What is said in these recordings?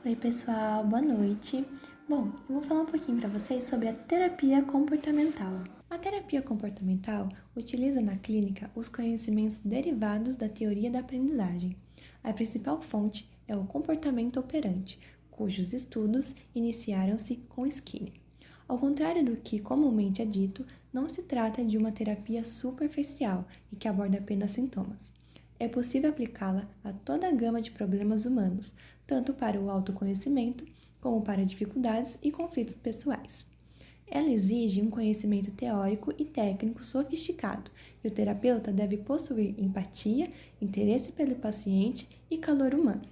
Oi, pessoal, boa noite. Bom, eu vou falar um pouquinho para vocês sobre a terapia comportamental. A terapia comportamental utiliza na clínica os conhecimentos derivados da teoria da aprendizagem. A principal fonte é o comportamento operante, cujos estudos iniciaram-se com Skinner. Ao contrário do que comumente é dito, não se trata de uma terapia superficial e que aborda apenas sintomas. É possível aplicá-la a toda a gama de problemas humanos, tanto para o autoconhecimento como para dificuldades e conflitos pessoais. Ela exige um conhecimento teórico e técnico sofisticado, e o terapeuta deve possuir empatia, interesse pelo paciente e calor humano.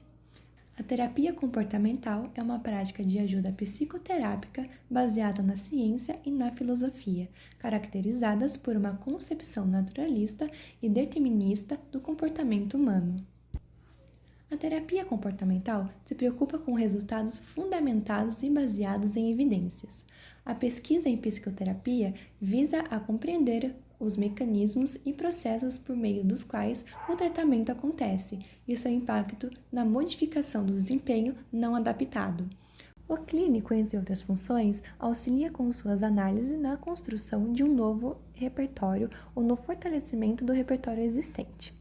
A terapia comportamental é uma prática de ajuda psicoterápica baseada na ciência e na filosofia, caracterizadas por uma concepção naturalista e determinista do comportamento humano. A terapia comportamental se preocupa com resultados fundamentados e baseados em evidências. A pesquisa em psicoterapia visa a compreender os mecanismos e processos por meio dos quais o tratamento acontece e seu impacto na modificação do desempenho não adaptado. O clínico, entre outras funções, auxilia com suas análises na construção de um novo repertório ou no fortalecimento do repertório existente.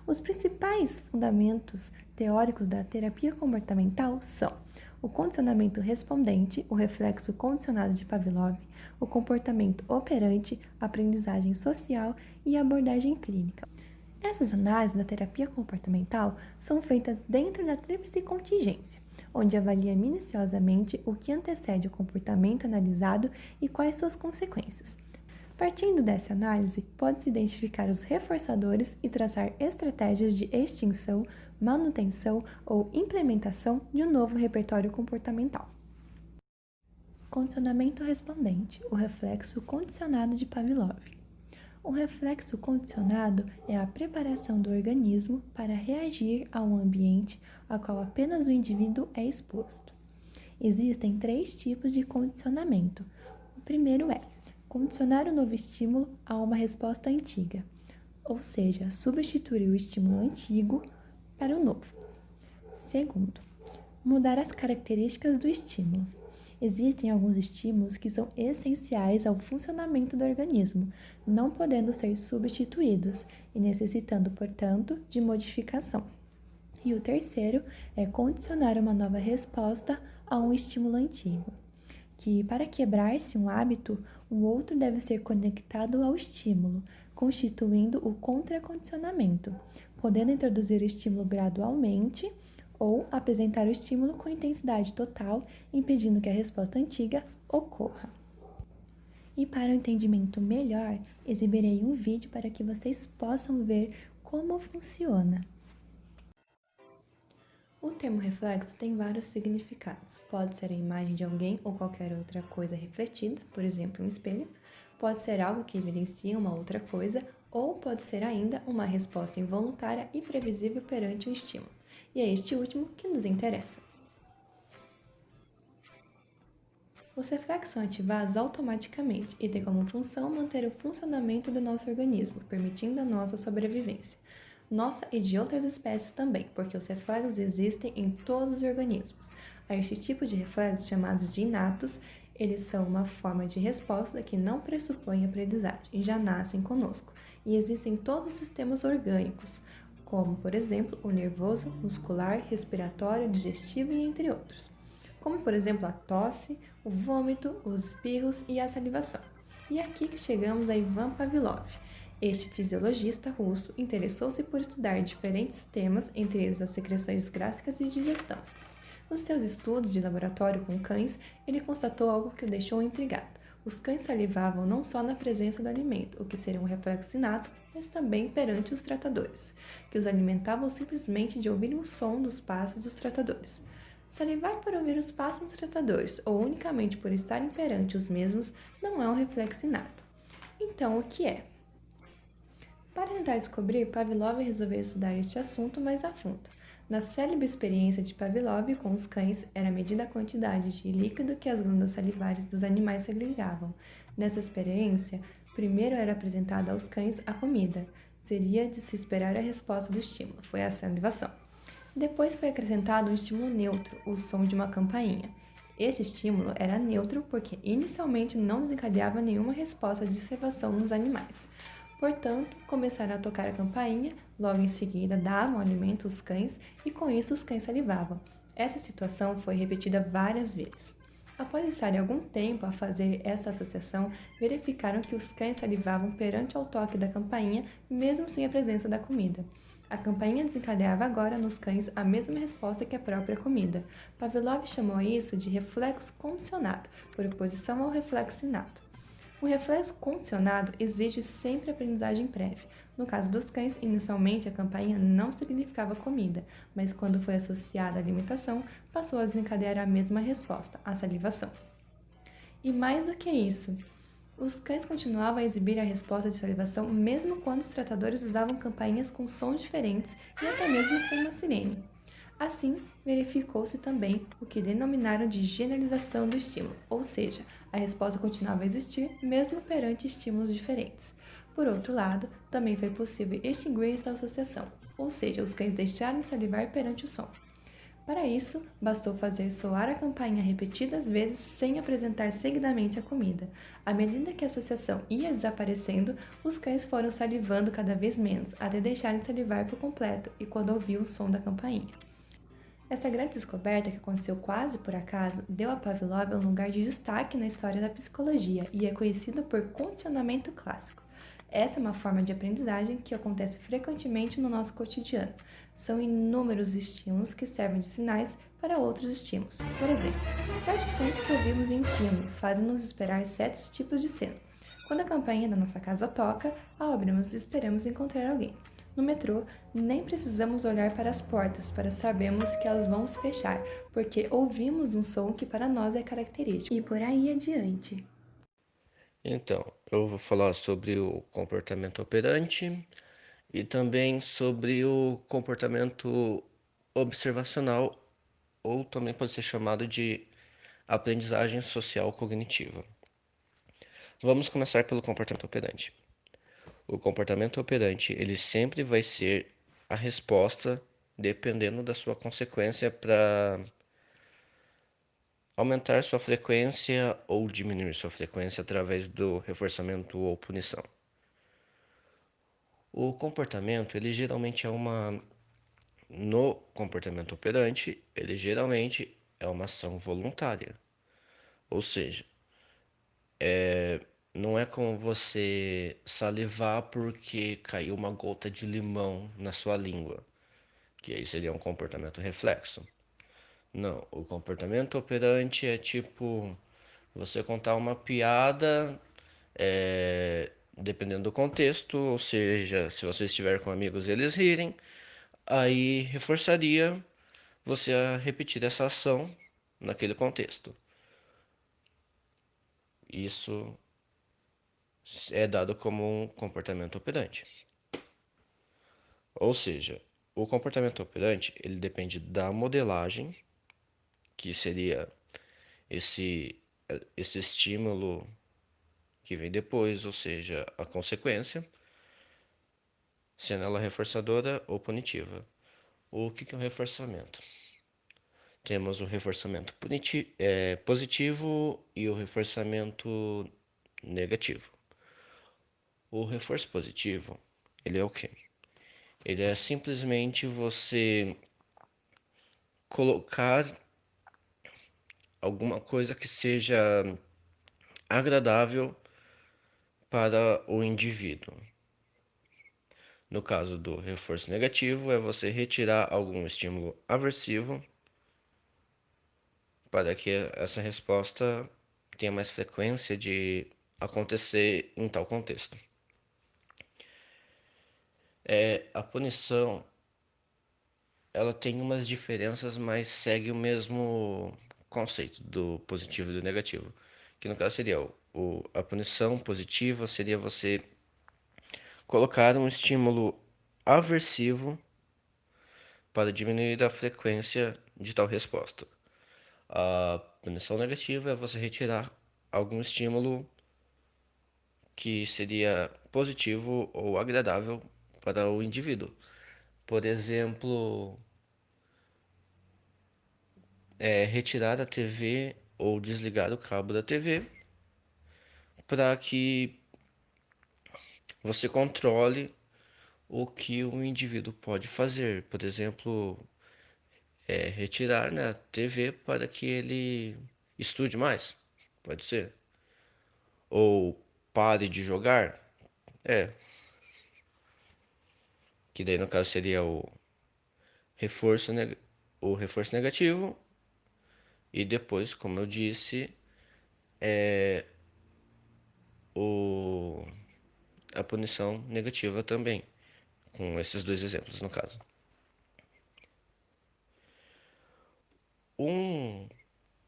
Os principais fundamentos teóricos da terapia comportamental são o condicionamento respondente, o reflexo condicionado de Pavlov, o comportamento operante, a aprendizagem social e a abordagem clínica. Essas análises da terapia comportamental são feitas dentro da tríplice contingência, onde avalia minuciosamente o que antecede o comportamento analisado e quais suas consequências. Partindo dessa análise, pode-se identificar os reforçadores e traçar estratégias de extinção, manutenção ou implementação de um novo repertório comportamental. Condicionamento respondente, o reflexo condicionado de Pavlov. O reflexo condicionado é a preparação do organismo para reagir a um ambiente ao qual apenas o indivíduo é exposto. Existem 3 tipos de condicionamento. O primeiro é condicionar o novo estímulo a uma resposta antiga, ou seja, substituir o estímulo antigo para o novo. Segundo, mudar as características do estímulo. Existem alguns estímulos que são essenciais ao funcionamento do organismo, não podendo ser substituídos e necessitando, portanto, de modificação. E o terceiro é condicionar uma nova resposta a um estímulo antigo, que para quebrar-se um hábito, o outro deve ser conectado ao estímulo, constituindo o contracondicionamento, podendo introduzir o estímulo gradualmente ou apresentar o estímulo com intensidade total, impedindo que a resposta antiga ocorra. E para um entendimento melhor, exibirei um vídeo para que vocês possam ver como funciona. O termo reflexo tem vários significados. Pode ser a imagem de alguém ou qualquer outra coisa refletida, por exemplo, um espelho. Pode ser algo que evidencia uma outra coisa, ou pode ser ainda uma resposta involuntária e previsível perante um estímulo. E é este último que nos interessa. Os reflexos são ativados automaticamente e têm como função manter o funcionamento do nosso organismo, permitindo a nossa sobrevivência. Nossa e de outras espécies também, porque os reflexos existem em todos os organismos. A este tipo de reflexos, chamados de inatos, eles são uma forma de resposta que não pressupõe aprendizagem e já nascem conosco, e existem em todos os sistemas orgânicos, como, por exemplo, o nervoso, muscular, respiratório, digestivo e entre outros. Como, por exemplo, a tosse, o vômito, os espirros e a salivação. E é aqui que chegamos a Ivan Pavlov. Este fisiologista russo interessou-se por estudar diferentes temas, entre eles as secreções gástricas e digestão. Nos seus estudos de laboratório com cães, ele constatou algo que o deixou intrigado. Os cães salivavam não só na presença do alimento, o que seria um reflexo inato, mas também perante os tratadores, que os alimentavam simplesmente de ouvirem o som dos passos dos tratadores. Salivar por ouvir os passos dos tratadores, ou unicamente por estarem perante os mesmos, não é um reflexo inato. Então, o que é? Para tentar descobrir, Pavlov resolveu estudar este assunto mais a fundo. Na célebre experiência de Pavlov com os cães, era medida a quantidade de líquido que as glândulas salivares dos animais segregavam. Nessa experiência, primeiro era apresentada aos cães a comida. Seria de se esperar a resposta do estímulo, foi a salivação. Depois foi acrescentado um estímulo neutro, o som de uma campainha. Este estímulo era neutro porque inicialmente não desencadeava nenhuma resposta de observação nos animais. Portanto, começaram a tocar a campainha, logo em seguida davam alimento aos cães e com isso os cães salivavam. Essa situação foi repetida várias vezes. Após estarem algum tempo a fazer essa associação, verificaram que os cães salivavam perante ao toque da campainha, mesmo sem a presença da comida. A campainha desencadeava agora nos cães a mesma resposta que a própria comida. Pavlov chamou isso de reflexo condicionado, por oposição ao reflexo inato. O reflexo condicionado exige sempre aprendizagem prévia. No caso dos cães, inicialmente a campainha não significava comida, mas quando foi associada à alimentação, passou a desencadear a mesma resposta, a salivação. E mais do que isso, os cães continuavam a exibir a resposta de salivação mesmo quando os tratadores usavam campainhas com sons diferentes e até mesmo com uma sirene. Assim, verificou-se também o que denominaram de generalização do estímulo, ou seja, a resposta continuava a existir mesmo perante estímulos diferentes. Por outro lado, também foi possível extinguir esta associação, ou seja, os cães deixaram de salivar perante o som. Para isso, bastou fazer soar a campainha repetidas vezes sem apresentar seguidamente a comida. À medida que a associação ia desaparecendo, os cães foram salivando cada vez menos, até deixarem de salivar por completo e quando ouviam o som da campainha. Essa grande descoberta, que aconteceu quase por acaso, deu a Pavlov um lugar de destaque na história da psicologia e é conhecida por condicionamento clássico. Essa é uma forma de aprendizagem que acontece frequentemente no nosso cotidiano. São inúmeros estímulos que servem de sinais para outros estímulos. Por exemplo, certos sons que ouvimos em filme fazem-nos esperar certos tipos de cena. Quando a campainha da nossa casa toca, abrimos e esperamos encontrar alguém. No metrô, nem precisamos olhar para as portas para sabermos que elas vão se fechar, porque ouvimos um som que para nós é característico. E por aí adiante. Então, eu vou falar sobre o comportamento operante e também sobre o comportamento observacional, ou também pode ser chamado de aprendizagem social cognitiva. Vamos começar pelo comportamento operante. O comportamento operante, ele sempre vai ser a resposta dependendo da sua consequência para aumentar sua frequência ou diminuir sua frequência através do reforçamento ou punição. O comportamento, ele geralmente é uma no comportamento operante, ele geralmente é uma ação voluntária. Ou seja, não é como você salivar porque caiu uma gota de limão na sua língua, que aí seria um comportamento reflexo. Não, o comportamento operante é tipo você contar uma piada, dependendo do contexto, ou seja, se você estiver com amigos e eles rirem, aí reforçaria você a repetir essa ação naquele contexto. Isso é dado como um comportamento operante. Ou seja, o comportamento operante ele depende da modelagem, que seria esse, esse estímulo que vem depois, ou seja, a consequência, sendo ela reforçadora ou punitiva. O que é o reforçamento? Temos o reforçamento positivo e o reforçamento negativo. O reforço positivo, ele é o quê? Ele é simplesmente você colocar alguma coisa que seja agradável para o indivíduo. No caso do reforço negativo, é você retirar algum estímulo aversivo para que essa resposta tenha mais frequência de acontecer em tal contexto. A punição, ela tem umas diferenças, mas segue o mesmo conceito do positivo e do negativo. Que no caso seria a punição positiva seria você colocar um estímulo aversivo para diminuir a frequência de tal resposta. A punição negativa é você retirar algum estímulo que seria positivo ou agradável para o indivíduo. Por exemplo, retirar a TV ou desligar o cabo da TV para que você controle o que o indivíduo pode fazer. Por exemplo, retirar, né, a TV para que ele estude mais. Pode ser. Ou pare de jogar. É, que daí no caso seria reforço, o reforço negativo. E depois, como eu disse, o, a punição negativa também. Com esses dois exemplos, no caso. Um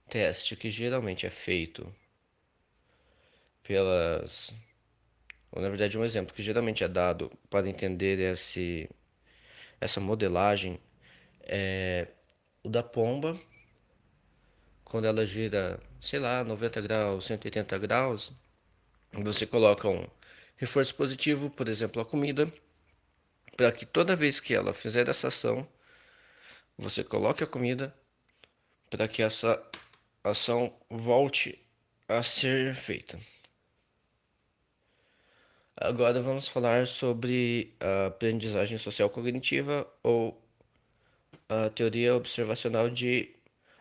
teste que geralmente é feito pelas. Ou na verdade, um exemplo que geralmente é dado para entender essa modelagem é o da pomba, quando ela gira, sei lá, 90 graus, 180 graus, você coloca um reforço positivo, por exemplo, a comida, para que toda vez que ela fizer essa ação, você coloque a comida para que essa ação volte a ser feita. Agora vamos falar sobre a aprendizagem social cognitiva ou a teoria observacional de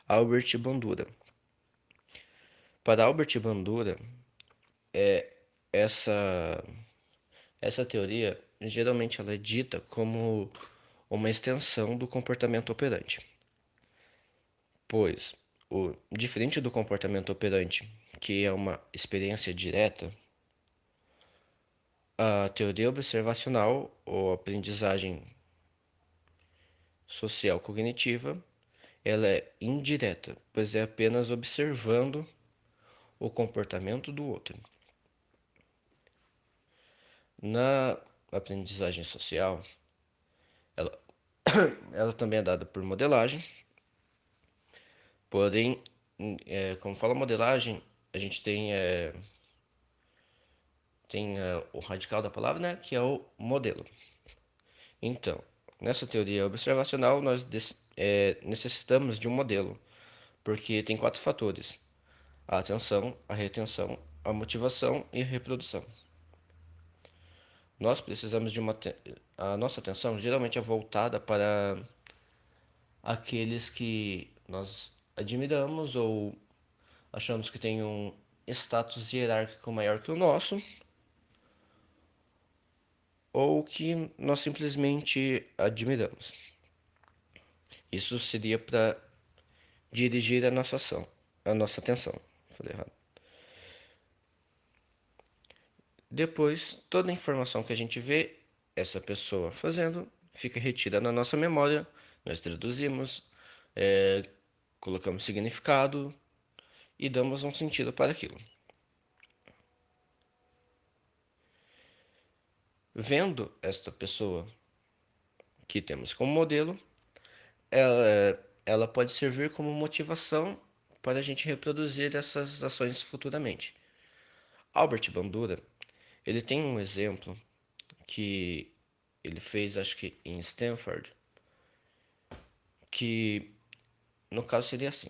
Albert Bandura. Para Albert Bandura, essa essa teoria geralmente ela é dita como uma extensão do comportamento operante, pois diferente do comportamento operante, que é uma experiência direta, a teoria observacional ou aprendizagem social cognitiva ela é indireta, pois é apenas observando o comportamento do outro. Na aprendizagem social, ela, ela também é dada por modelagem, porém, como fala modelagem, a gente tem o radical da palavra, né, que é o modelo. Então, nessa teoria observacional, nós necessitamos de um modelo, porque tem 4 fatores: a atenção, a retenção, a motivação e a reprodução. Nós precisamos de a nossa atenção geralmente é voltada para aqueles que nós admiramos ou achamos que têm um status hierárquico maior que o nosso, ou que nós simplesmente admiramos. Isso seria para dirigir a nossa ação, a nossa atenção. Falei errado. Depois, toda a informação que a gente vê essa pessoa fazendo fica retida na nossa memória. Nós traduzimos, é, colocamos significado e damos um sentido para aquilo. Vendo esta pessoa que temos como modelo, ela pode servir como motivação para a gente reproduzir essas ações futuramente. Albert Bandura, ele tem um exemplo que ele fez, acho que em Stanford, que no caso seria assim: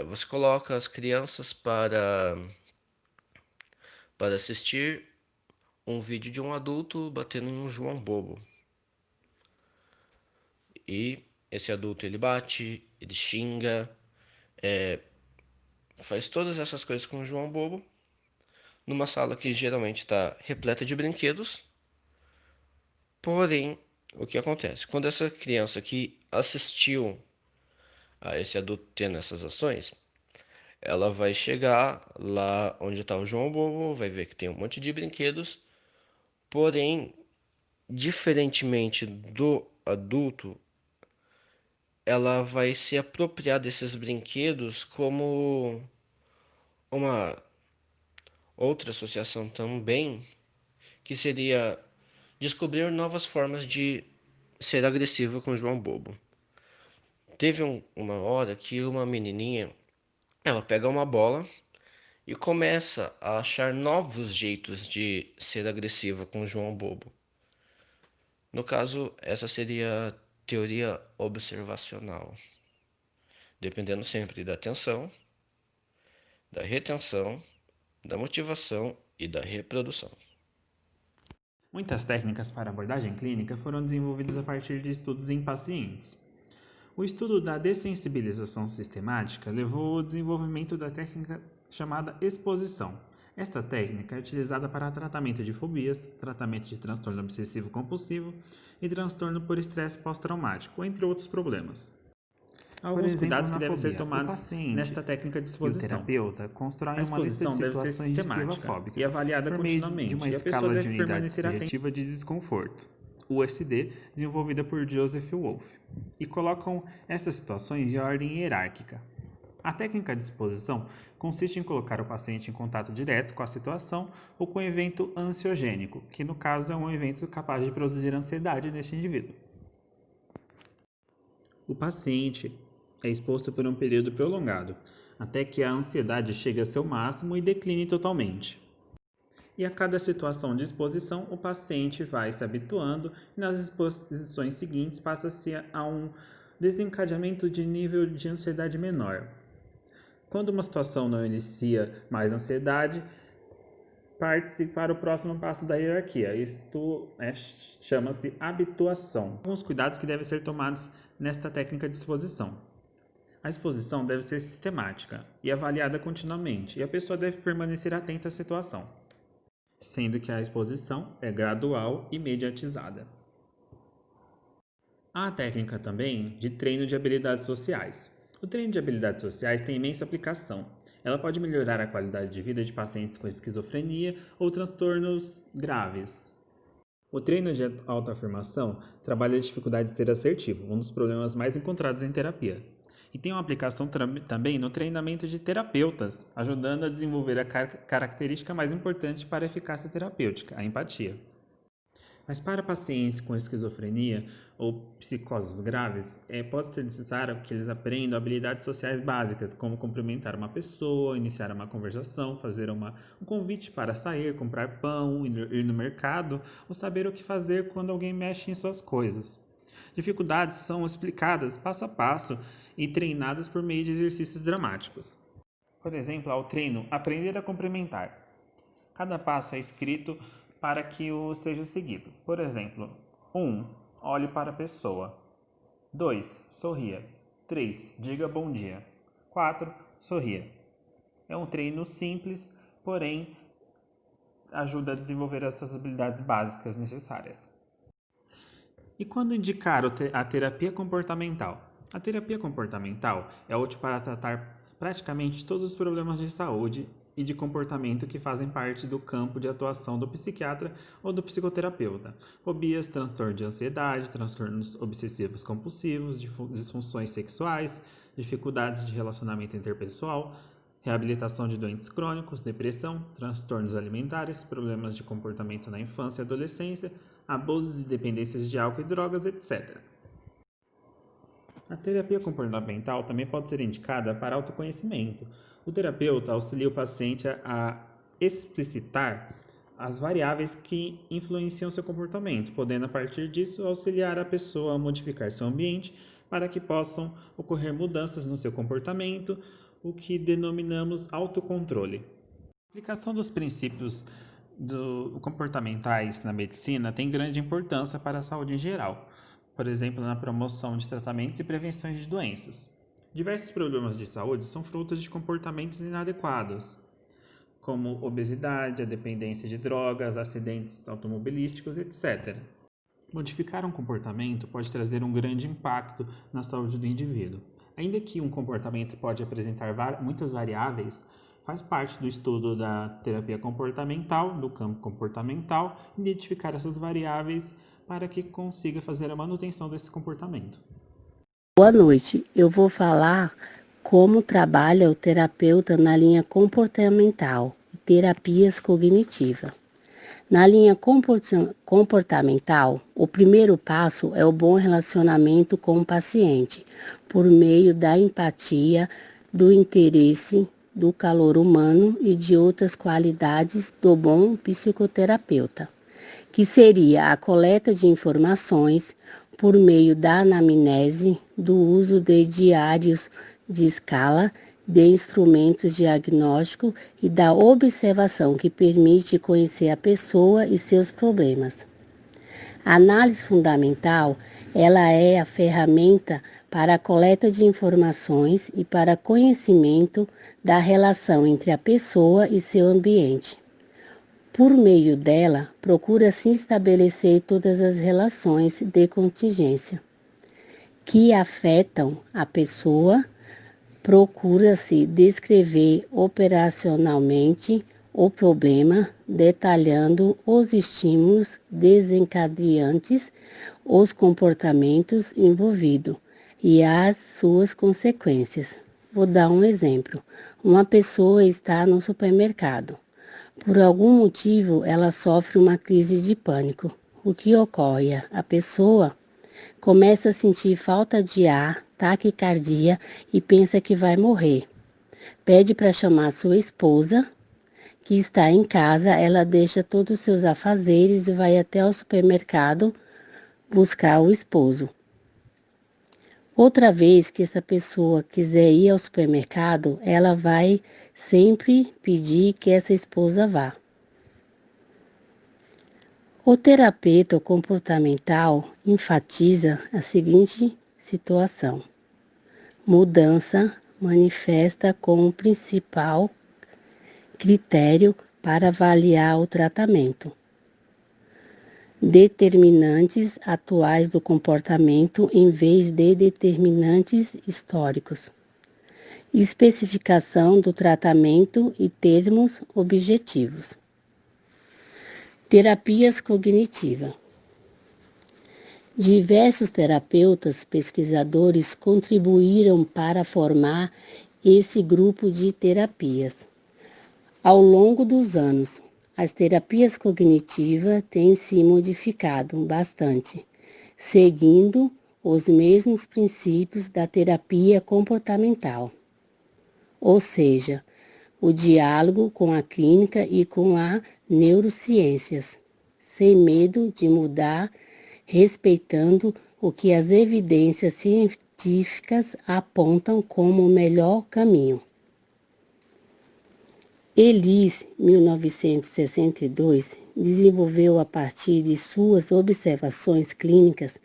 você coloca as crianças para assistir um vídeo de um adulto batendo em um João Bobo. E esse adulto ele bate, ele xinga, faz todas essas coisas com o João Bobo, numa sala que geralmente está repleta de brinquedos. Porém, o que acontece? Quando essa criança que assistiu a esse adulto tendo essas ações, ela vai chegar lá onde está o João Bobo, vai ver que tem um monte de brinquedos, porém, diferentemente do adulto, ela vai se apropriar desses brinquedos como uma outra associação também, que seria descobrir novas formas de ser agressiva com o João Bobo. Teve uma hora que uma menininha, ela pega uma bola e começa a achar novos jeitos de ser agressiva com o João Bobo. No caso, essa seria a teoria observacional. dependendo sempre da atenção, da retenção, da motivação e da reprodução. Muitas técnicas para abordagem clínica foram desenvolvidas a partir de estudos em pacientes. O estudo da dessensibilização sistemática levou ao desenvolvimento da técnica chamada exposição. Esta técnica é utilizada para tratamento de fobias, tratamento de transtorno obsessivo-compulsivo e transtorno por estresse pós-traumático, entre outros problemas. Alguns cuidados que devem ser tomados nesta técnica de exposição. O terapeuta constrói uma lista de situações de esquivofóbica e avaliada continuamente, de uma escala de unidade subjetiva de desconforto, USD, desenvolvida por Joseph Wolff, e colocam essas situações em ordem hierárquica. A técnica de exposição consiste em colocar o paciente em contato direto com a situação ou com o evento ansiogênico, que no caso é um evento capaz de produzir ansiedade neste indivíduo. O paciente é exposto por um período prolongado, até que a ansiedade chegue a seu máximo e decline totalmente. E a cada situação de exposição, o paciente vai se habituando e nas exposições seguintes passa-se a um desencadeamento de nível de ansiedade menor. Quando uma situação não inicia mais ansiedade, parte-se para o próximo passo da hierarquia. Isto chama-se habituação. Alguns cuidados que devem ser tomados nesta técnica de exposição. A exposição deve ser sistemática e avaliada continuamente, e a pessoa deve permanecer atenta à situação, sendo que a exposição é gradual e mediatizada. Há a técnica também de treino de habilidades sociais. O treino de habilidades sociais tem imensa aplicação. Ela pode melhorar a qualidade de vida de pacientes com esquizofrenia ou transtornos graves. O treino de autoafirmação trabalha a dificuldade de ser assertivo, um dos problemas mais encontrados em terapia. E tem uma aplicação também no treinamento de terapeutas, ajudando a desenvolver a característica mais importante para a eficácia terapêutica, a empatia. Mas para pacientes com esquizofrenia ou psicoses graves, pode ser necessário que eles aprendam habilidades sociais básicas, como cumprimentar uma pessoa, iniciar uma conversação, fazer um convite para sair, comprar pão, ir no mercado, ou saber o que fazer quando alguém mexe em suas coisas. Dificuldades são explicadas passo a passo e treinadas por meio de exercícios dramáticos. Por exemplo, ao treino, aprender a cumprimentar. Cada passo é escrito para que o seja seguido. Por exemplo, 1. Olhe para a pessoa. 2. Sorria. 3. Diga bom dia. 4. Sorria. É um treino simples, porém ajuda a desenvolver essas habilidades básicas necessárias. E quando indicar a terapia comportamental? A terapia comportamental é útil para tratar praticamente todos os problemas de saúde e de comportamento que fazem parte do campo de atuação do psiquiatra ou do psicoterapeuta. Fobias, transtorno de ansiedade, transtornos obsessivos compulsivos, disfunções sexuais, dificuldades de relacionamento interpessoal, reabilitação de doentes crônicos, depressão, transtornos alimentares, problemas de comportamento na infância e adolescência, abusos e dependências de álcool e drogas, etc. A terapia comportamental também pode ser indicada para autoconhecimento. O terapeuta auxilia o paciente a explicitar as variáveis que influenciam seu comportamento, podendo a partir disso auxiliar a pessoa a modificar seu ambiente para que possam ocorrer mudanças no seu comportamento, o que denominamos autocontrole. A aplicação dos princípios comportamentais na medicina tem grande importância para a saúde em geral, por exemplo, na promoção de tratamentos e prevenções de doenças. Diversos problemas de saúde são frutos de comportamentos inadequados, como obesidade, a dependência de drogas, acidentes automobilísticos, etc. Modificar um comportamento pode trazer um grande impacto na saúde do indivíduo. Ainda que um comportamento pode apresentar muitas variáveis, faz parte do estudo da terapia comportamental, do campo comportamental, identificar essas variáveis para que consiga fazer a manutenção desse comportamento. Boa noite, eu vou falar como trabalha o terapeuta na linha comportamental e terapias cognitivas. Na linha comportamental, o primeiro passo é o bom relacionamento com o paciente, por meio da empatia, do interesse, do calor humano e de outras qualidades do bom psicoterapeuta, que seria a coleta de informações por meio da anamnese, do uso de diários de escala, de instrumentos diagnósticos e da observação que permite conhecer a pessoa e seus problemas. A análise fundamental, ela é a ferramenta para a coleta de informações e para conhecimento da relação entre a pessoa e seu ambiente. Por meio dela, procura-se estabelecer todas as relações de contingência que afetam a pessoa. Procura-se descrever operacionalmente o problema, detalhando os estímulos desencadeantes, os comportamentos envolvidos e as suas consequências. Vou dar um exemplo. Uma pessoa está no supermercado. Por algum motivo, ela sofre uma crise de pânico. O que ocorre? A pessoa começa a sentir falta de ar, taquicardia e pensa que vai morrer. Pede para chamar sua esposa, que está em casa. Ela deixa todos os seus afazeres e vai até o supermercado buscar o esposo. Outra vez que essa pessoa quiser ir ao supermercado, ela vai sempre pedir que essa esposa vá. O terapeuta comportamental enfatiza a seguinte situação: mudança manifesta como principal critério para avaliar o tratamento. Determinantes atuais do comportamento em vez de determinantes históricos. Especificação do tratamento e termos objetivos. Terapias cognitivas. Diversos terapeutas pesquisadores contribuíram para formar esse grupo de terapias. Ao longo dos anos, as terapias cognitivas têm se modificado bastante, seguindo os mesmos princípios da terapia comportamental, ou seja, o diálogo com a clínica e com as neurociências, sem medo de mudar, respeitando o que as evidências científicas apontam como o melhor caminho. Ellis, 1962, desenvolveu a partir de suas observações clínicas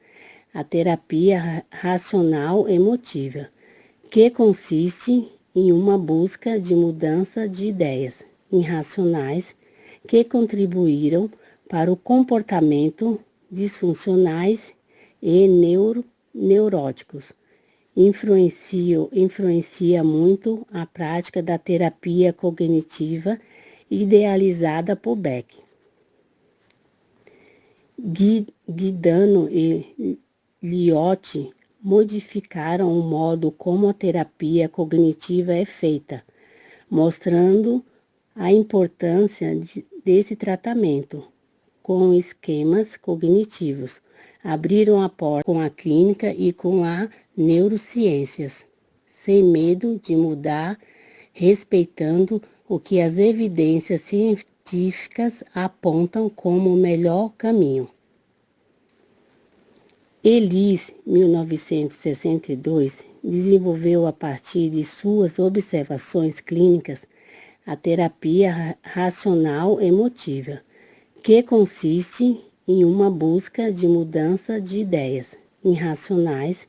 a terapia racional emotiva, que consiste em uma busca de mudança de ideias irracionais que contribuíram para o comportamento disfuncionais e neuróticos. Influencia muito a prática da terapia cognitiva idealizada por Beck. Guidano e Liotti modificaram o modo como a terapia cognitiva é feita, mostrando a importância desse tratamento com esquemas cognitivos. Abriram a porta com a clínica e com as neurociências, sem medo de mudar, respeitando o que as evidências científicas apontam como o melhor caminho. Ellis, 1962, desenvolveu a partir de suas observações clínicas a terapia racional emotiva, que consiste em uma busca de mudança de ideias irracionais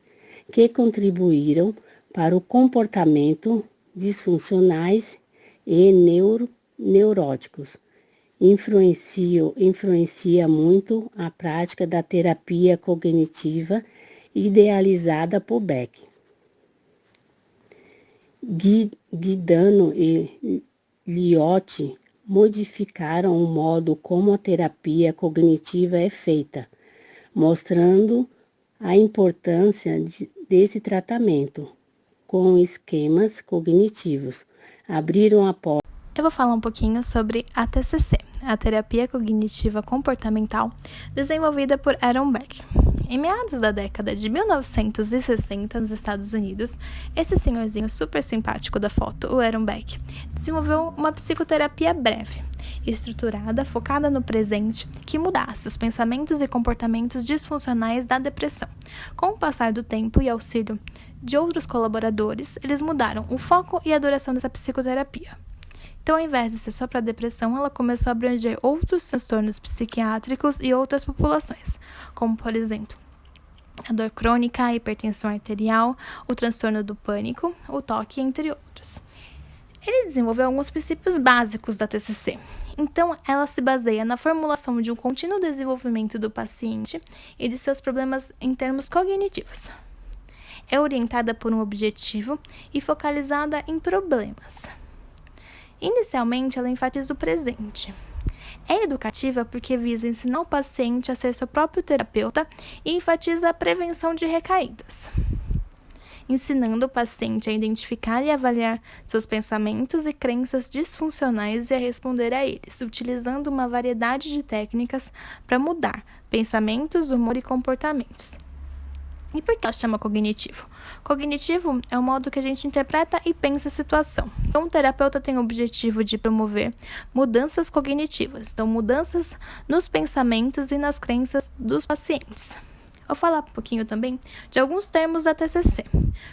que contribuíram para o comportamento disfuncionais e neuróticos. Influencia muito a prática da terapia cognitiva idealizada por Beck. Guidano e Liotti modificaram o modo como a terapia cognitiva é feita, mostrando a importância desse tratamento com esquemas cognitivos. Abriram a porta Eu vou falar um pouquinho sobre a TCC, a terapia cognitiva comportamental, desenvolvida por Aaron Beck. Em meados da década de 1960, nos Estados Unidos, esse senhorzinho super simpático da foto, o Aaron Beck, desenvolveu uma psicoterapia breve, estruturada, focada no presente, que mudasse os pensamentos e comportamentos disfuncionais da depressão. Com o passar do tempo e auxílio de outros colaboradores, eles mudaram o foco e a duração dessa psicoterapia. Então, ao invés de ser só para depressão, ela começou a abranger outros transtornos psiquiátricos e outras populações, como, por exemplo, a dor crônica, a hipertensão arterial, o transtorno do pânico, o toque, entre outros. Ele desenvolveu alguns princípios básicos da TCC. Então, ela se baseia na formulação de um contínuo desenvolvimento do paciente e de seus problemas em termos cognitivos. É orientada por um objetivo e focalizada em problemas. Inicialmente, ela enfatiza o presente. É educativa porque visa ensinar o paciente a ser seu próprio terapeuta e enfatiza a prevenção de recaídas, ensinando o paciente a identificar e avaliar seus pensamentos e crenças disfuncionais e a responder a eles, utilizando uma variedade de técnicas para mudar pensamentos, humor e comportamentos. E por que ela chama cognitivo? Cognitivo é o modo que a gente interpreta e pensa a situação. Então, o terapeuta tem o objetivo de promover mudanças cognitivas, então mudanças nos pensamentos e nas crenças dos pacientes. Vou falar um pouquinho também de alguns termos da TCC.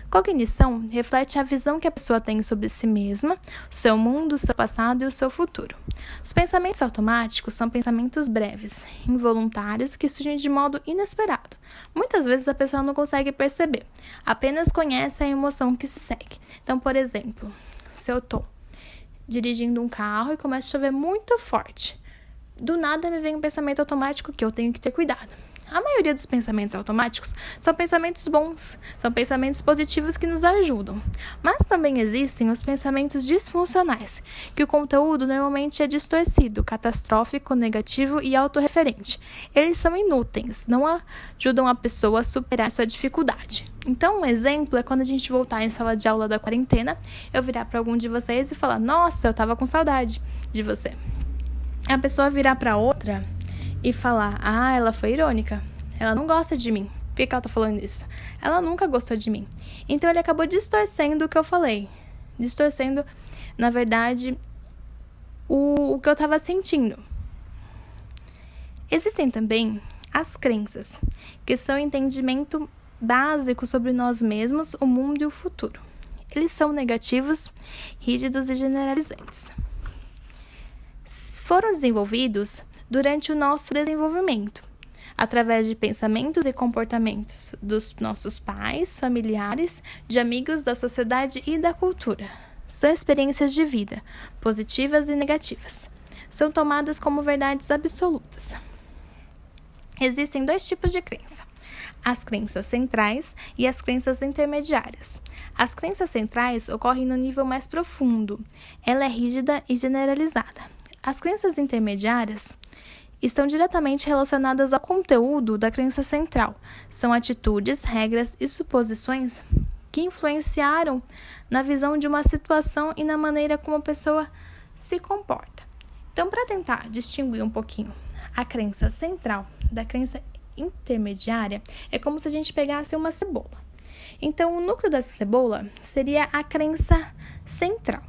Cognição reflete a visão que a pessoa tem sobre si mesma, o seu mundo, o seu passado e o seu futuro. Os pensamentos automáticos são pensamentos breves, involuntários, que surgem de modo inesperado. Muitas vezes a pessoa não consegue perceber, apenas conhece a emoção que se segue. Então, por exemplo, se eu estou dirigindo um carro e começa a chover muito forte, do nada me vem um pensamento automático que eu tenho que ter cuidado. A maioria dos pensamentos automáticos são pensamentos bons, são pensamentos positivos que nos ajudam. Mas também existem os pensamentos disfuncionais, que o conteúdo normalmente é distorcido, catastrófico, negativo e autorreferente. Eles são inúteis, não ajudam a pessoa a superar sua dificuldade. Então, um exemplo é quando a gente voltar em sala de aula da quarentena, eu virar para algum de vocês e falar: nossa, eu estava com saudade de você. A pessoa virar para outra e falar: ah, ela foi irônica, ela não gosta de mim. Por que ela tá falando isso? Ela nunca gostou de mim. Então ele acabou distorcendo o que eu falei. Distorcendo, na verdade, o que eu tava sentindo. Existem também as crenças, que são o entendimento básico sobre nós mesmos, o mundo e o futuro. Eles são negativos, rígidos e generalizantes. Foram desenvolvidos durante o nosso desenvolvimento, através de pensamentos e comportamentos dos nossos pais, familiares, de amigos, da sociedade e da cultura. São experiências de vida, positivas e negativas. São tomadas como verdades absolutas. Existem dois tipos de crença: as crenças centrais e as crenças intermediárias. As crenças centrais ocorrem no nível mais profundo. Ela é rígida e generalizada. As crenças intermediárias estão diretamente relacionadas ao conteúdo da crença central. São atitudes, regras e suposições que influenciaram na visão de uma situação e na maneira como a pessoa se comporta. Então, para tentar distinguir um pouquinho a crença central da crença intermediária, é como se a gente pegasse uma cebola. Então, o núcleo dessa cebola seria a crença central.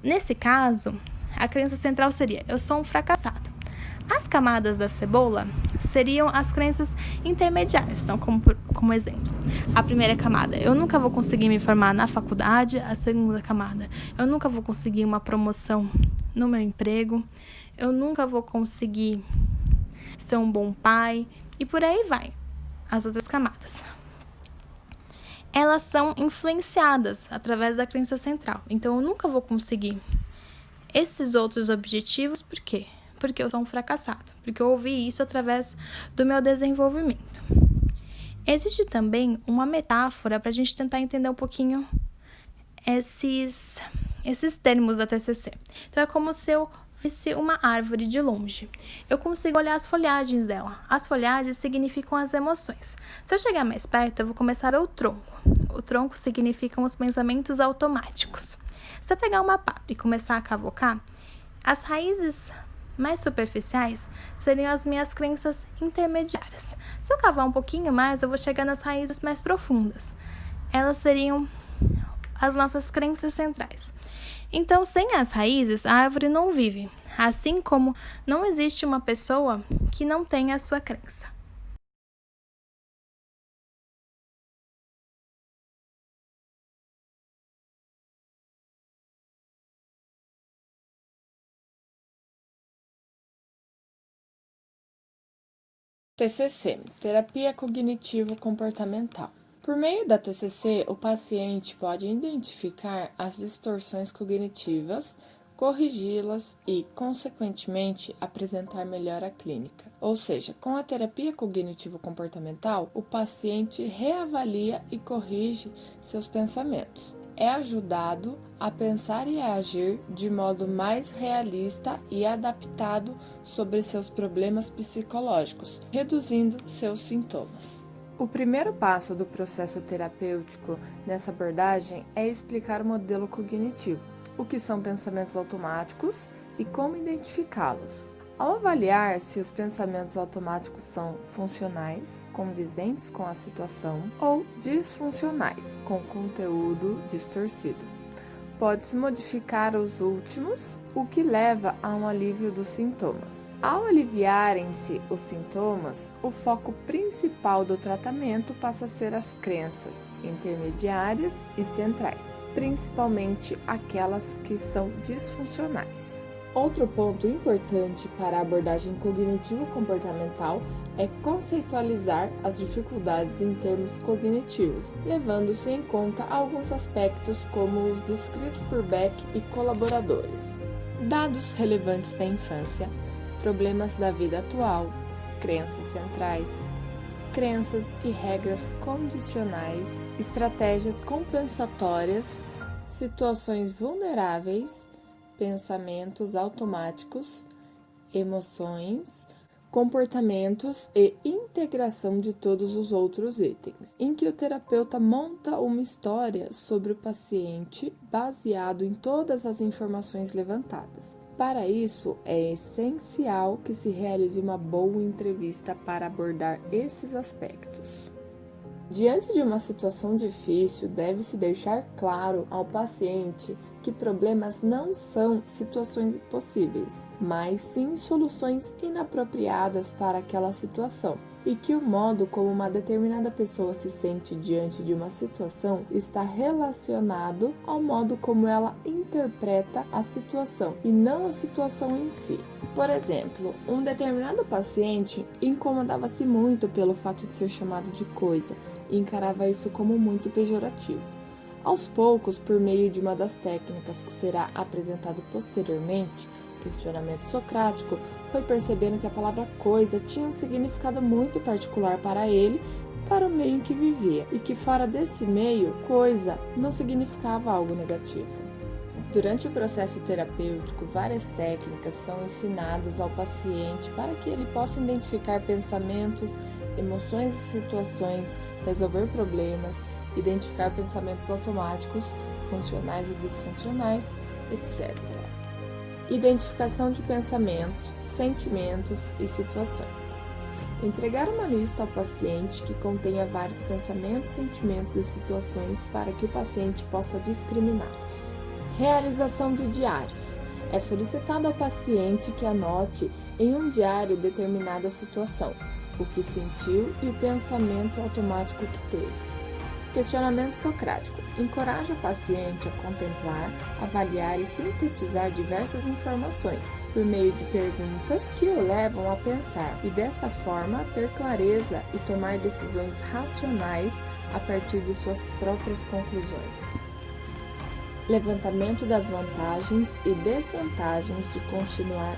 Nesse caso, a crença central seria: eu sou um fracassado. As camadas da cebola seriam as crenças intermediárias. Então, como exemplo, a primeira camada: eu nunca vou conseguir me formar na faculdade. A segunda camada: eu nunca vou conseguir uma promoção no meu emprego. Eu nunca vou conseguir ser um bom pai. E por aí vai as outras camadas. Elas são influenciadas através da crença central. Então, eu nunca vou conseguir esses outros objetivos. Por quê? Porque eu sou um fracassado. Porque eu ouvi isso através do meu desenvolvimento. Existe também uma metáfora para a gente tentar entender um pouquinho esses termos da TCC. Então, é como se eu visse uma árvore de longe. Eu consigo olhar as folhagens dela. As folhagens significam as emoções. Se eu chegar mais perto, eu vou começar a ver o tronco. O tronco significam os pensamentos automáticos. Se eu pegar uma pá e começar a cavocar, as raízes mais superficiais seriam as minhas crenças intermediárias. Se eu cavar um pouquinho mais, eu vou chegar nas raízes mais profundas. Elas seriam as nossas crenças centrais. Então, sem as raízes, a árvore não vive, assim como não existe uma pessoa que não tenha a sua crença. TCC, Terapia Cognitivo-Comportamental. Por meio da TCC, o paciente pode identificar as distorções cognitivas, corrigi-las e, consequentemente, apresentar melhora clínica. Ou seja, com a terapia cognitivo-comportamental, o paciente reavalia e corrige seus pensamentos. É ajudado a pensar e a agir de modo mais realista e adaptado sobre seus problemas psicológicos, reduzindo seus sintomas. O primeiro passo do processo terapêutico nessa abordagem é explicar o modelo cognitivo, o que são pensamentos automáticos e como identificá-los. Ao avaliar se os pensamentos automáticos são funcionais, condizentes com a situação, ou disfuncionais, com conteúdo distorcido, pode-se modificar os últimos, o que leva a um alívio dos sintomas. Ao aliviarem-se os sintomas, o foco principal do tratamento passa a ser as crenças intermediárias e centrais, principalmente aquelas que são disfuncionais. Outro ponto importante para a abordagem cognitivo-comportamental é conceitualizar as dificuldades em termos cognitivos, levando-se em conta alguns aspectos como os descritos por Beck e colaboradores. Dados relevantes da infância, problemas da vida atual, crenças centrais, crenças e regras condicionais, estratégias compensatórias, situações vulneráveis, pensamentos automáticos, emoções, comportamentos e integração de todos os outros itens, em que o terapeuta monta uma história sobre o paciente baseado em todas as informações levantadas. Para isso, é essencial que se realize uma boa entrevista para abordar esses aspectos. Diante de uma situação difícil, deve-se deixar claro ao paciente que problemas não são situações impossíveis, mas sim soluções inapropriadas para aquela situação, e que o modo como uma determinada pessoa se sente diante de uma situação está relacionado ao modo como ela interpreta a situação e não a situação em si. Por exemplo, um determinado paciente incomodava-se muito pelo fato de ser chamado de coisa e encarava isso como muito pejorativo. Aos poucos, por meio de uma das técnicas que será apresentado posteriormente, o questionamento socrático, foi percebendo que a palavra coisa tinha um significado muito particular para ele e para o meio em que vivia, e que fora desse meio, coisa não significava algo negativo. Durante o processo terapêutico, várias técnicas são ensinadas ao paciente para que ele possa identificar pensamentos, emoções e situações, resolver problemas, identificar pensamentos automáticos, funcionais e disfuncionais, etc. Identificação de pensamentos, sentimentos e situações. Entregar uma lista ao paciente que contenha vários pensamentos, sentimentos e situações para que o paciente possa discriminá-los. Realização de diários. É solicitado ao paciente que anote em um diário determinada situação, o que sentiu e o pensamento automático que teve. Questionamento socrático. Encoraja o paciente a contemplar, avaliar e sintetizar diversas informações por meio de perguntas que o levam a pensar e, dessa forma, ter clareza e tomar decisões racionais a partir de suas próprias conclusões. Levantamento das vantagens e desvantagens de continuar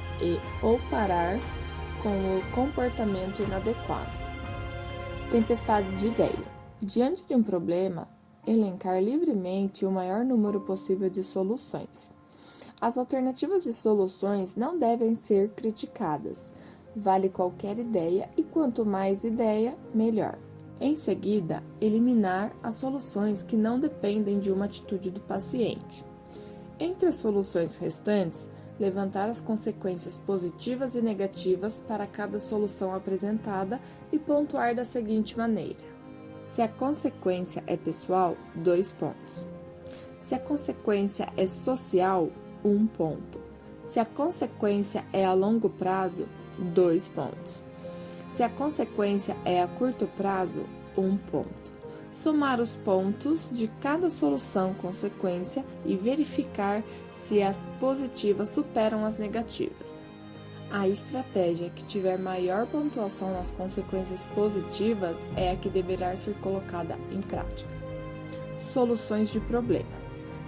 ou parar com o comportamento inadequado. Tempestades de ideia. Diante de um problema, elencar livremente o maior número possível de soluções. As alternativas de soluções não devem ser criticadas. Vale qualquer ideia e quanto mais ideia, melhor. Em seguida, eliminar as soluções que não dependem de uma atitude do paciente. Entre as soluções restantes, levantar as consequências positivas e negativas para cada solução apresentada e pontuar da seguinte maneira: se a consequência é pessoal, 2 pontos. Se a consequência é social, 1 ponto. Se a consequência é a longo prazo, 2 pontos. Se a consequência é a curto prazo, 1 ponto. Somar os pontos de cada solução consequência e verificar se as positivas superam as negativas. A estratégia que tiver maior pontuação nas consequências positivas é a que deverá ser colocada em prática. Soluções de problema.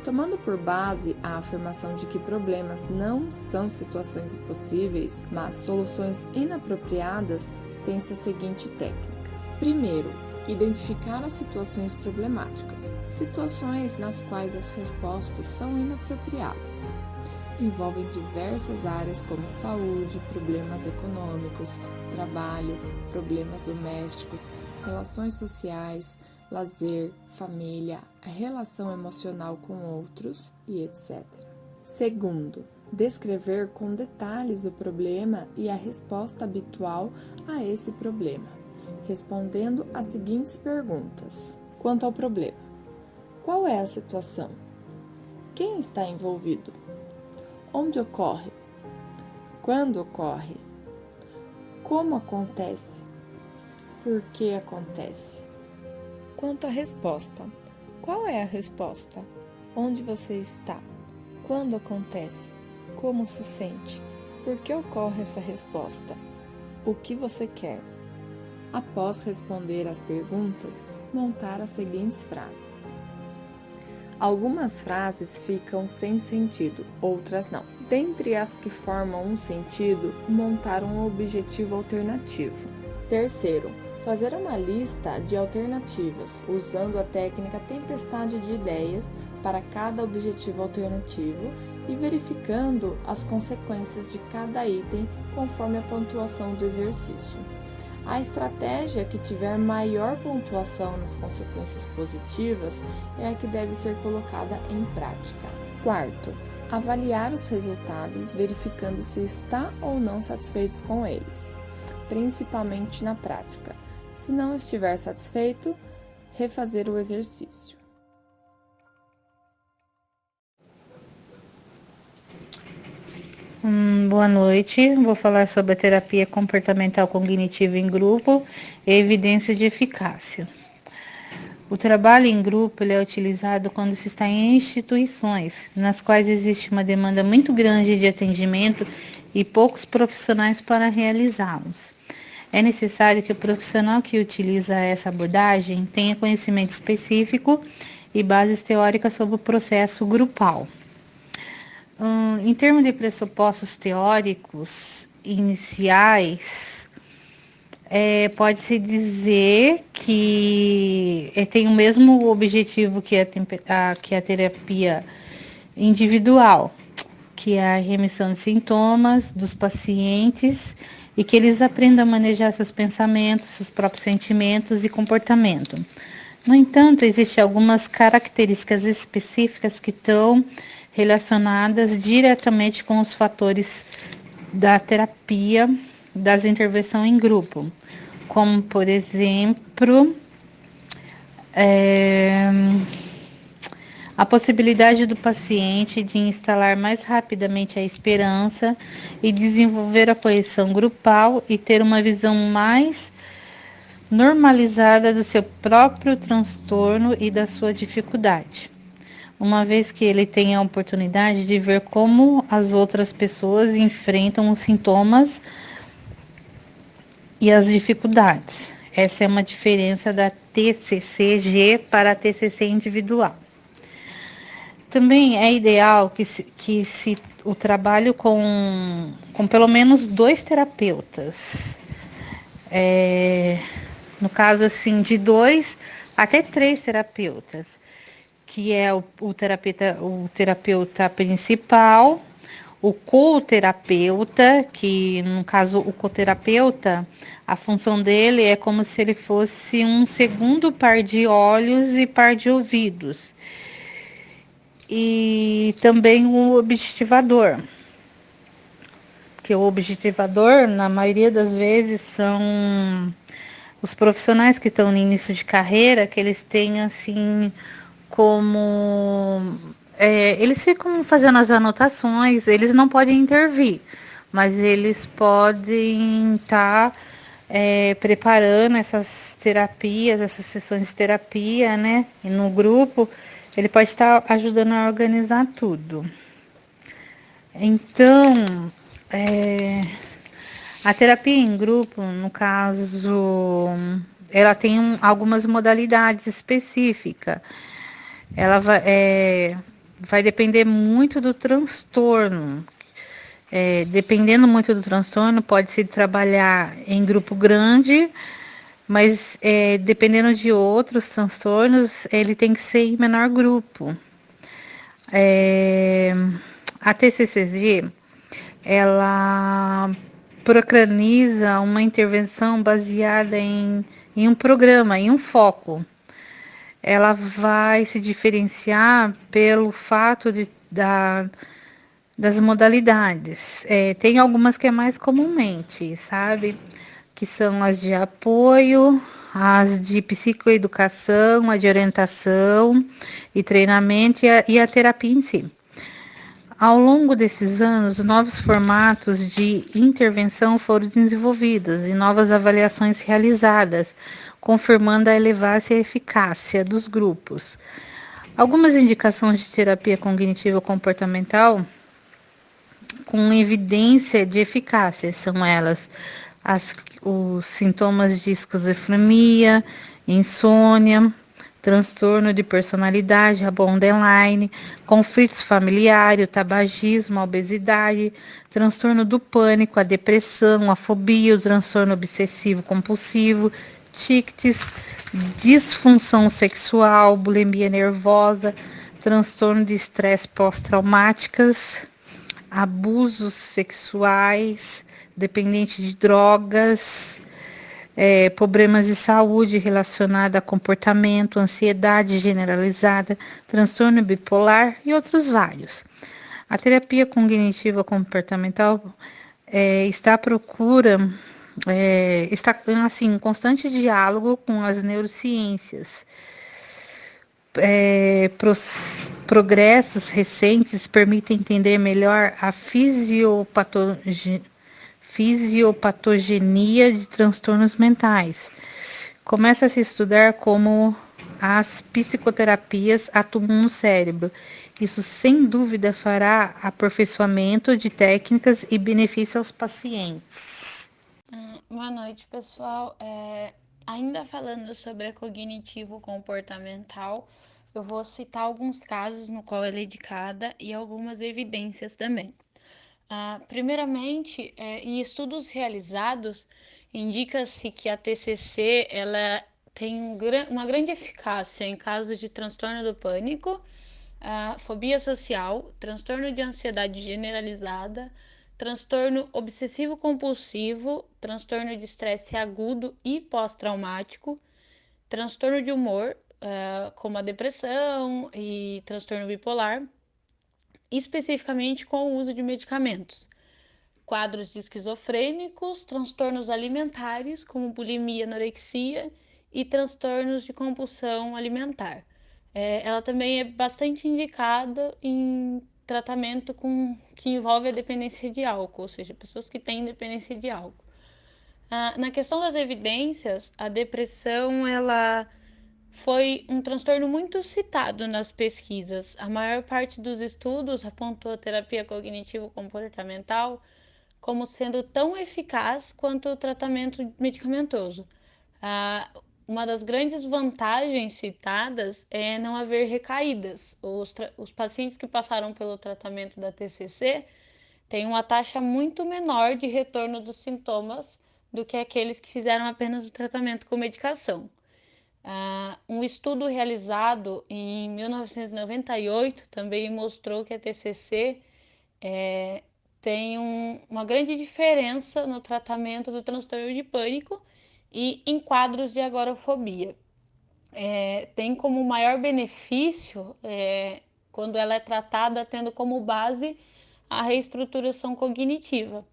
Tomando por base a afirmação de que problemas não são situações impossíveis, mas soluções inapropriadas, tem-se a seguinte técnica. Primeiro, identificar as situações problemáticas, situações nas quais as respostas são inapropriadas. Envolvem diversas áreas como saúde, problemas econômicos, trabalho, problemas domésticos, relações sociais, lazer, família, relação emocional com outros e etc. Segundo, descrever com detalhes o problema e a resposta habitual a esse problema, respondendo as seguintes perguntas. Quanto ao problema: qual é a situação? Quem está envolvido? Onde ocorre? Quando ocorre? Como acontece? Por que acontece? Quanto à resposta: qual é a resposta? Onde você está? Quando acontece? Como se sente? Por que ocorre essa resposta? O que você quer? Após responder às perguntas, montar as seguintes frases. Algumas frases ficam sem sentido, outras não. Dentre as que formam um sentido, montar um objetivo alternativo. Terceiro, fazer uma lista de alternativas, usando a técnica tempestade de ideias para cada objetivo alternativo e verificando as consequências de cada item conforme a pontuação do exercício. A estratégia que tiver maior pontuação nas consequências positivas é a que deve ser colocada em prática. Quarto, avaliar os resultados, verificando se está ou não satisfeitos com eles, principalmente na prática. Se não estiver satisfeito, refazer o exercício. Boa noite, vou falar sobre a terapia comportamental cognitiva em grupo e evidência de eficácia. O trabalho em grupo ele é utilizado quando se está em instituições, nas quais existe uma demanda muito grande de atendimento e poucos profissionais para realizá-los. É necessário que o profissional que utiliza essa abordagem tenha conhecimento específico e bases teóricas sobre o processo grupal. Em termos de pressupostos teóricos iniciais, pode-se dizer que tem o mesmo objetivo que a terapia individual, que é a remissão de sintomas dos pacientes e que eles aprendam a manejar seus pensamentos, seus próprios sentimentos e comportamento. No entanto, existem algumas características específicas que estão relacionadas diretamente com os fatores da terapia, das intervenções em grupo, como, por exemplo, a possibilidade do paciente de instalar mais rapidamente a esperança e desenvolver a coesão grupal e ter uma visão mais normalizada do seu próprio transtorno e da sua dificuldade, uma vez que ele tem a oportunidade de ver como as outras pessoas enfrentam os sintomas e as dificuldades. Essa é uma diferença da TCCG para a TCC individual. Também é ideal que se o trabalho com pelo menos 2 terapeutas, no caso assim, de 2 até 3 terapeutas, que é o terapeuta principal, o coterapeuta, que no caso o coterapeuta, a função dele é como se ele fosse um segundo par de olhos e par de ouvidos, e também o objetivador. Porque o objetivador, na maioria das vezes, são os profissionais que estão no início de carreira, que eles têm assim como eles ficam fazendo as anotações, eles não podem intervir, mas eles podem estar preparando essas terapias, essas sessões de terapia, né? E no grupo, ele pode estar ajudando a organizar tudo. Então, a terapia em grupo, no caso, ela tem algumas modalidades específicas. Ela vai depender muito do transtorno. Dependendo muito do transtorno, pode-se trabalhar em grupo grande, mas dependendo de outros transtornos, ele tem que ser em menor grupo. A TCCG, ela preconiza uma intervenção baseada em um programa, em um foco. Ela vai se diferenciar pelo fato das modalidades. Tem algumas que é mais comumente, sabe? Que são as de apoio, as de psicoeducação, a de orientação e treinamento e a terapia em si. Ao longo desses anos, novos formatos de intervenção foram desenvolvidos e novas avaliações realizadas, confirmando a elevada eficácia dos grupos. Algumas indicações de terapia cognitiva comportamental com evidência de eficácia são elas os sintomas de esquizofrenia, insônia, transtorno de personalidade, a borderline, conflitos familiares, o tabagismo, a obesidade, transtorno do pânico, a depressão, a fobia, o transtorno obsessivo compulsivo, tics, disfunção sexual, bulimia nervosa, transtorno de estresse pós-traumáticas, abusos sexuais, dependente de drogas, problemas de saúde relacionados a comportamento, ansiedade generalizada, transtorno bipolar e outros vários. A terapia cognitiva comportamental está à procura, está assim, em constante diálogo com as neurociências. Progressos recentes permitem entender melhor a fisiopatogenia de transtornos mentais. Começa a se estudar como as psicoterapias atuam no cérebro. Isso, sem dúvida, fará aperfeiçoamento de técnicas e benefício aos pacientes. Boa noite, pessoal. Ainda falando sobre a cognitivo-comportamental, eu vou citar alguns casos no qual ela é indicada e algumas evidências também. Primeiramente, em estudos realizados, indica-se que a TCC ela tem uma grande eficácia em casos de transtorno do pânico, fobia social, transtorno de ansiedade generalizada, transtorno obsessivo-compulsivo, transtorno de estresse agudo e pós-traumático, transtorno de humor, como a depressão e transtorno bipolar, especificamente com o uso de medicamentos, quadros de esquizofrênicos, transtornos alimentares, como bulimia, anorexia e transtornos de compulsão alimentar. Ela também é bastante indicada em tratamento que envolve a dependência de álcool, ou seja, pessoas que têm dependência de álcool. Na questão das evidências, a depressão ela foi um transtorno muito citado nas pesquisas. A maior parte dos estudos apontou a terapia cognitivo-comportamental como sendo tão eficaz quanto o tratamento medicamentoso. Uma das grandes vantagens citadas é não haver recaídas. Os pacientes que passaram pelo tratamento da TCC têm uma taxa muito menor de retorno dos sintomas do que aqueles que fizeram apenas o tratamento com medicação. Um estudo realizado em 1998 também mostrou que a TCC tem uma grande diferença no tratamento do transtorno de pânico e em quadros de agorafobia. Tem como maior benefício quando ela é tratada tendo como base a reestruturação cognitiva.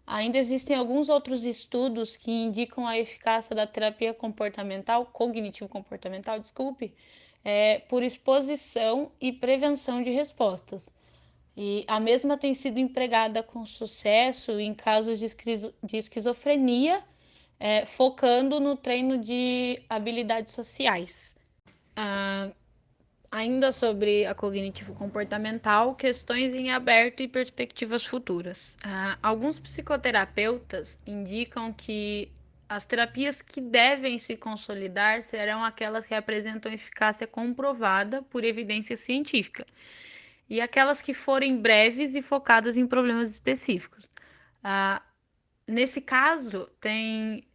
Ainda existem alguns outros estudos que indicam a eficácia da terapia comportamental, cognitivo-comportamental, por exposição e prevenção de respostas. E a mesma tem sido empregada com sucesso em casos de esquizofrenia, focando no treino de habilidades sociais. Ainda sobre a cognitivo-comportamental, questões em aberto e perspectivas futuras. Alguns psicoterapeutas indicam que as terapias que devem se consolidar serão aquelas que apresentam eficácia comprovada por evidência científica e aquelas que forem breves e focadas em problemas específicos. Nesse caso,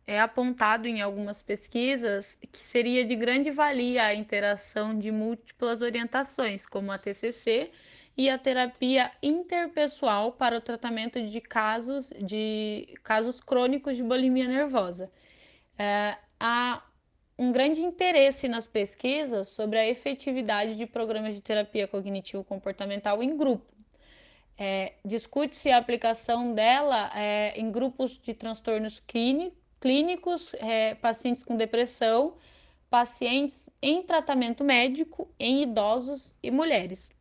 é apontado em algumas pesquisas que seria de grande valia a interação de múltiplas orientações, como a TCC e a terapia interpessoal para o tratamento de casos crônicos de bulimia nervosa. Há um grande interesse nas pesquisas sobre a efetividade de programas de terapia cognitivo-comportamental em grupo. Discute-se a aplicação dela em grupos de transtornos clínicos, pacientes com depressão, pacientes em tratamento médico, em idosos e mulheres.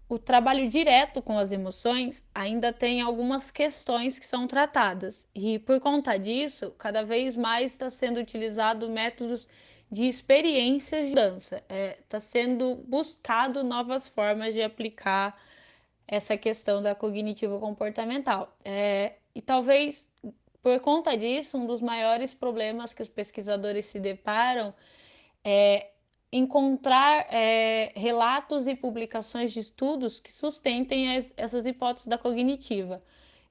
O trabalho direto com as emoções ainda tem algumas questões que são tratadas e, por conta disso, cada vez mais está sendo utilizado métodos de experiências de mudança. Está sendo buscado novas formas de aplicar essa questão da cognitivo-comportamental. E talvez, por conta disso, um dos maiores problemas que os pesquisadores se deparam é encontrar relatos e publicações de estudos que sustentem essas hipóteses da cognitiva.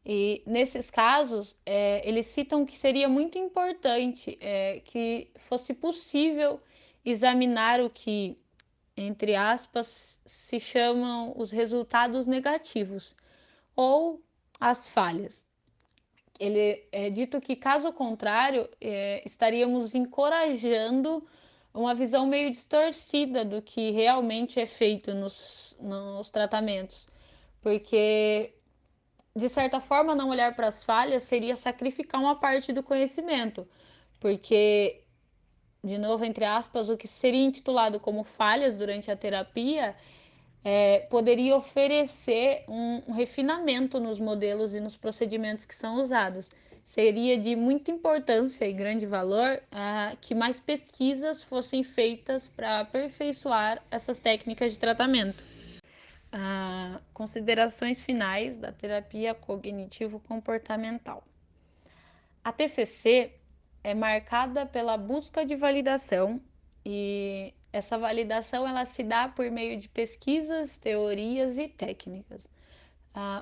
E, nesses casos, eles citam que seria muito importante que fosse possível examinar o que, entre aspas, se chamam os resultados negativos ou as falhas. Ele é dito que, caso contrário, estaríamos encorajando uma visão meio distorcida do que realmente é feito nos tratamentos, porque, de certa forma, não olhar para as falhas seria sacrificar uma parte do conhecimento, porque, de novo, entre aspas, o que seria intitulado como falhas durante a terapia poderia oferecer um refinamento nos modelos e nos procedimentos que são usados. Seria de muita importância e grande valor que mais pesquisas fossem feitas para aperfeiçoar essas técnicas de tratamento. Considerações finais da terapia cognitivo-comportamental. A TCC é marcada pela busca de validação e essa validação ela se dá por meio de pesquisas, teorias e técnicas.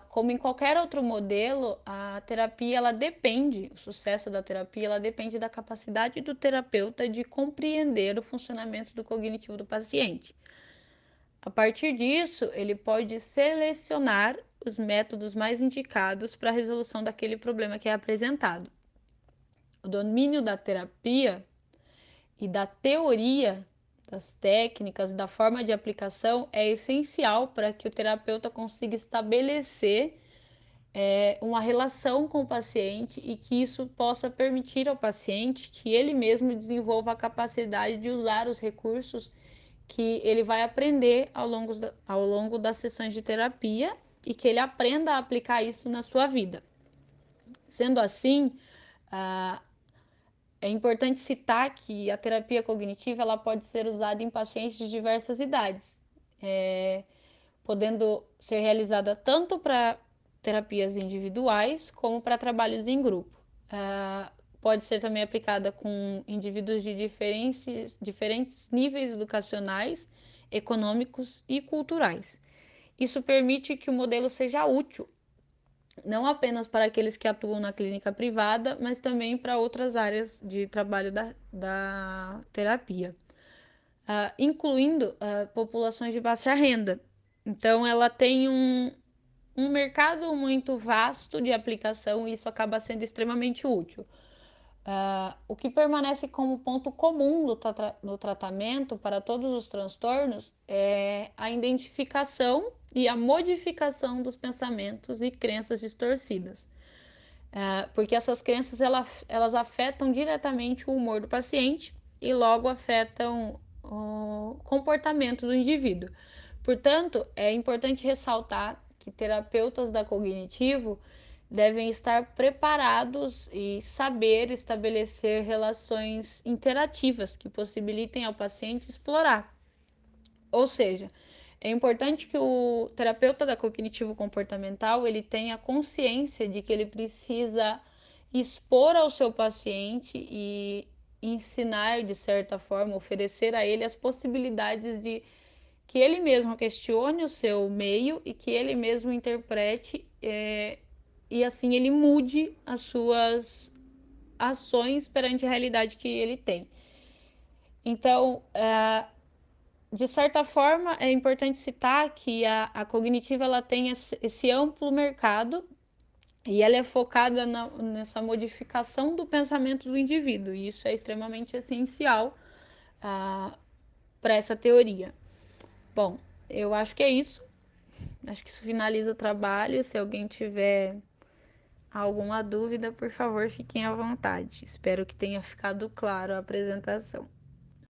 Como em qualquer outro modelo, a terapia o sucesso da terapia ela depende da capacidade do terapeuta de compreender o funcionamento do cognitivo do paciente. A partir disso, ele pode selecionar os métodos mais indicados para a resolução daquele problema que é apresentado. O domínio da terapia e da teoria, das técnicas, da forma de aplicação é essencial para que o terapeuta consiga estabelecer uma relação com o paciente e que isso possa permitir ao paciente que ele mesmo desenvolva a capacidade de usar os recursos que ele vai aprender ao longo das sessões de terapia e que ele aprenda a aplicar isso na sua vida. Sendo assim, é importante citar que a terapia cognitiva ela pode ser usada em pacientes de diversas idades, podendo ser realizada tanto para terapias individuais como para trabalhos em grupo. Pode ser também aplicada com indivíduos de diferentes níveis educacionais, econômicos e culturais. Isso permite que o modelo seja útil, não apenas para aqueles que atuam na clínica privada, mas também para outras áreas de trabalho da terapia, incluindo populações de baixa renda. Então, ela tem um mercado muito vasto de aplicação e isso acaba sendo extremamente útil. O que permanece como ponto comum no tratamento para todos os transtornos é a identificação e a modificação dos pensamentos e crenças distorcidas. Porque essas crenças elas afetam diretamente o humor do paciente e logo afetam o comportamento do indivíduo. Portanto, é importante ressaltar que terapeutas da cognitivo devem estar preparados e saber estabelecer relações interativas que possibilitem ao paciente explorar. Ou seja, é importante que o terapeuta da cognitivo-comportamental ele tenha consciência de que ele precisa expor ao seu paciente e ensinar, de certa forma, oferecer a ele as possibilidades de que ele mesmo questione o seu meio e que ele mesmo interprete e assim ele mude as suas ações perante a realidade que ele tem. Então, de certa forma, é importante citar que a cognitiva ela tem esse amplo mercado e ela é focada nessa modificação do pensamento do indivíduo, e isso é extremamente essencial para essa teoria. Bom, eu acho que é isso. Acho que isso finaliza o trabalho. Se alguém tiver alguma dúvida, por favor, fiquem à vontade. Espero que tenha ficado claro a apresentação.